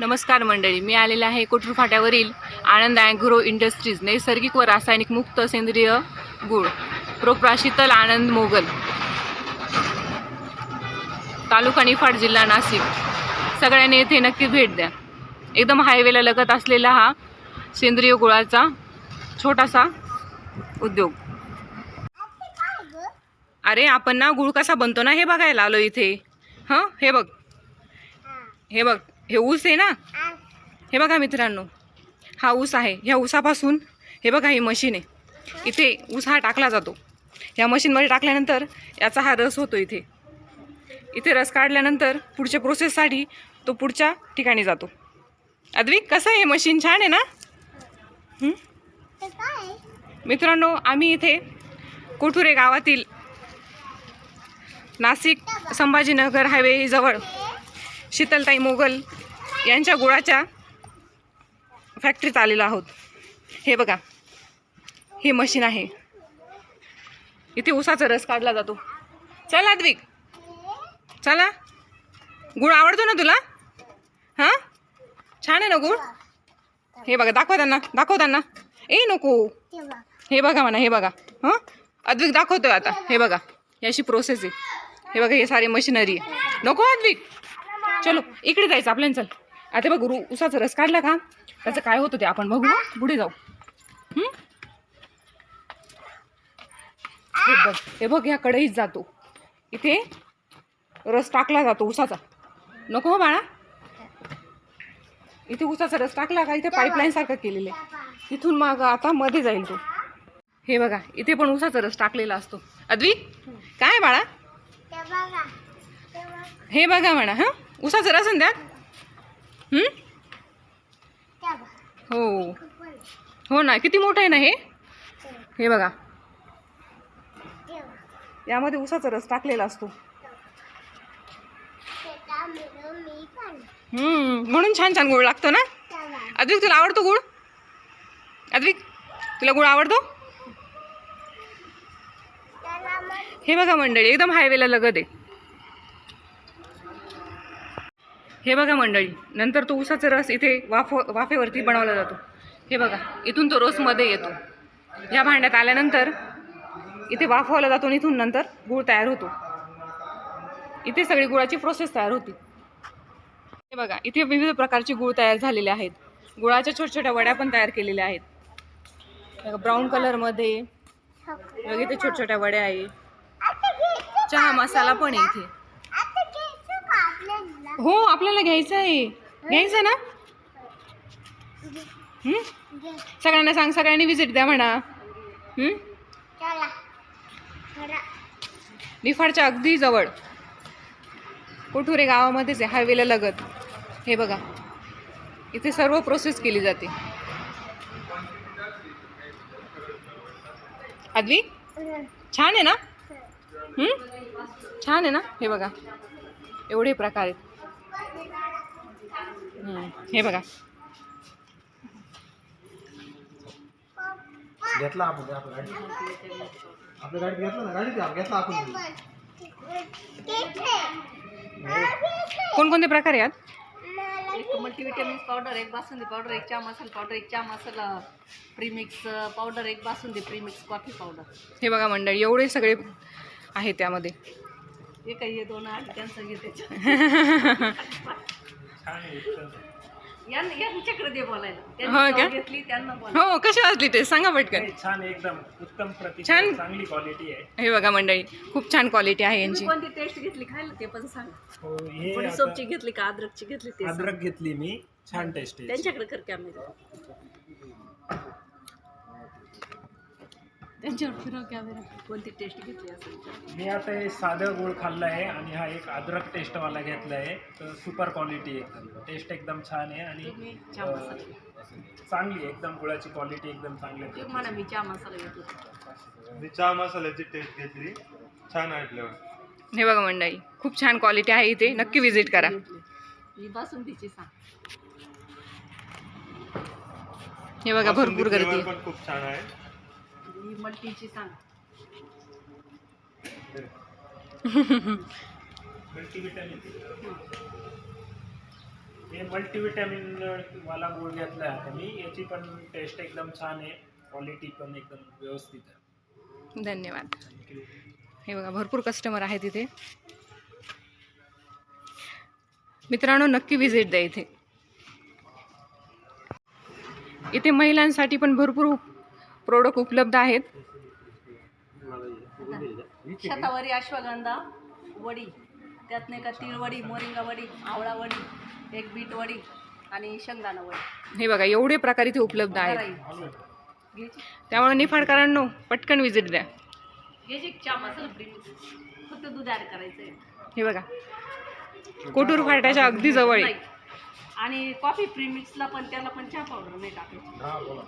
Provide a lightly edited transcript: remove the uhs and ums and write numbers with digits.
नमस्कार मंडळी, मी आलेले आहे कोटरूर फाट्यावरील आनंद ॲग्रो इंडस्ट्रीज नैसर्गिक व रासायनिक मुक्त सेंद्रिय गूळ शीतल आनंद मोगल, तालुका निफाड, जिल्हा नाशिक. सगळ्यांनी येथे नक्की भेट द्या. एकदम हायवेला लगत असलेला हा सेंद्रिय गुळाचा छोटासा उद्योग. अरे आपण ना गुळ कसा बनतो ना हे बघायला आलो इथे. हे बघ, हे बघ, हे ऊस आहे ना. हे बघा मित्रांनो, हा ऊस आहे. ह्या ऊसापासून हे बघा ही मशीन आहे. इथे ऊस हा टाकला जातो. ह्या मशीनमध्ये टाकल्यानंतर याचा हा रस होतो. इथे रस काढल्यानंतर पुढच्या प्रोसेससाठी तो पुढच्या ठिकाणी जातो. अद्विक, कसं आहे हे मशीन? छान आहे ना. मित्रांनो, आम्ही इथे कोठुरे गावातील नाशिक संभाजीनगर हायवे जवळ शीतलताई मोगल यांच्या गुळाच्या फॅक्टरीत आलेलो आहोत. हे बघा, ही मशीन आहे. इथे ऊसाचा रस काढला जातो. चला अद्विक, चला. गुळ आवडतो ना तुला? छान आहे ना गुळ? हे बघा, दाखव त्यांना. ए नको, हे बघा म्हणा, हे बघा. अद्विक दाखवतोय आता. हे बघा, याची प्रोसेस आहे. हे बघा, हे सारी मशिनरी आहे. नको अद्विक, चलो इकडे जायचं आपल्याला. चल आता बघ, ऊसाचा रस काढला का त्याचं काय होतं ते आपण बघू. पुढे जाऊ. हे बघ, ह्या कढईत जातो. इथे रस टाकला जातो ऊसाचा. नको हो बाळा. इथे ऊसाचा रस टाकला का इथे पाईपलाईन सारखं केलेलं आहे. तिथून मग आता मध्ये जाईल तो. हे बघा, इथे पण ऊसाचा रस टाकलेला असतो. अद्विक, काय बाळा? हे बघा म्हणा. ऊसाचं रस द्या. हो ना, किती मोठं आहे ना हे. हे बघा, यामध्ये ऊसाचा रस टाकलेला असतो. म्हणून छान छान गुळ लागतो ना. अद्विक, तुला आवडतो गुळ? अद्विक, तुला गुळ आवडतो? हे बघा मंडळी, एकदम हायवेला लगत आहे. हे बघा मंडळी, नंतर तो ऊसाचा रस इथे वाफेवरती बनवला जातो. हे बघा, इथून तो रस मध्ये येतो. या भांड्यात आल्यानंतर इथे वाफवला जातो. इथून नंतर गूळ तयार होतो. इथे सगळी गुळाची प्रोसेस तयार होती. हे बघा, इथे विविध प्रकारचे गूळ तयार झालेले आहेत. गुळाच्या छोट्या छोट्या वड्या पण तयार केलेल्या आहेत. ब्राऊन कलरमध्ये इथे छोट्या छोट्या वड्या आहे. चहा मसाला पण आहे इथे. हो, आपल्याला घ्यायचं आहे. घ्यायचं ना. सगळ्यांना सांग, सगळ्यांनी विजिट द्या म्हणा. निफाडच्या अगदी जवळ कोठुरे गावामध्येच आहे, हायवेला लगत. हे बघा, इथे सर्व प्रोसेस केली जाते. अद्विक, छान आहे ना. छान आहे ना. हे बघा, एवढे प्रकार आहेत. हे बघा, घेतला आपण आपल्या गाडीत घेतला ना. गाडीत घेतला आपण. कोणकोणते प्रकार आहेत? एक मल्टीविटामिन्स पावडर, एक बासुंदी पावडर, एक चहा मसाला पावडर, एक चहा मसाला प्रीमिक्स पावडर, एक बासुंदी प्रीमिक्स कॉफी पावडर. हे बघा मंडळी, एवढे सगळे आहे त्यामध्ये. हे काही 2 8 कॅन्सर घेते. यांच्याकडे दे बोलायला. घेतली त्यांना बोला. हो, कशी वाजली ते सांगा पटकन. छान, एकदम उत्तम प्रति, छान, चांगली क्वालिटी आहे. हे बघा मंडळी, खूप छान क्वालिटी आहे यांची. कोणती टेस्ट घेतली खायला ते पण सांगा. हो, हे पण सोपची घेतली का अद्रकची घेतली ते अद्रक घेतली मी. छान टेस्ट आहे. त्यांच्याकडे कर कॅमेरा. त्यांच्यावर फिरव कॅमेरा. कोणती टेस्ट घेतली असेल? मी आता हे साधं गुळ खाल्लं आहे आणि हा एक अद्रक टेस्टवाला घेतला आहे. तर सुपर क्वालिटी आहे. टेस्ट एकदम छान आहे आणि चांगली आहे. एकदम गुळाची क्वालिटी एकदम चांगली आहे. म्हणा मी चहा मसाला घेतला. मी चहा मसाल्याची टेस्ट घेतली. छान आहे फ्लेवर. हे बघा मंडळी, खूप छान क्वालिटी आहे इथे. नक्की विजिट करा. ही बासुंदीची सांग. हे बघा, भरपूर गर्दी पण खूप छान आहे. ही मल्टीची सांग. मल्टीविटामिन. हे मल्टीविटॅमिन वाला गूळ घेतला आहे आता मी. याची पण टेस्ट एकदम छान आहे, क्वालिटी पण एकदम व्यवस्थित आहे. धन्यवाद. हे बघा भरपूर कस्टमर आहेत इथे. मित्रांनो नक्की व्हिजिट द्या इथे. इथे महिलांसाठी पण भरपूर प्रोडक्ट उपलब्ध आहेत. शतावरी अश्वगंधा वडी, त्यात नाही का तीळ वडी, मोरिंगा वडी, आवळा वडी, एक बीट वडी आणि शेंगदाणा वडी. हे बघा एवढे प्रकार इथे उपलब्ध आहेत. घ्यायची त्यामुळे निफाडकरांनो पटकन व्हिजिट द्या. घ्यायची चहा मसाला प्रीमिक्स, फक्त दूध ॲड करायचं आहे. हे बघा कोटूर फाट्याच्या अगदी जवळ आहे. आणि कॉफी प्रीमिक्सला पण त्याला पण चहा पावडर नाही टाकायची. हा बोला.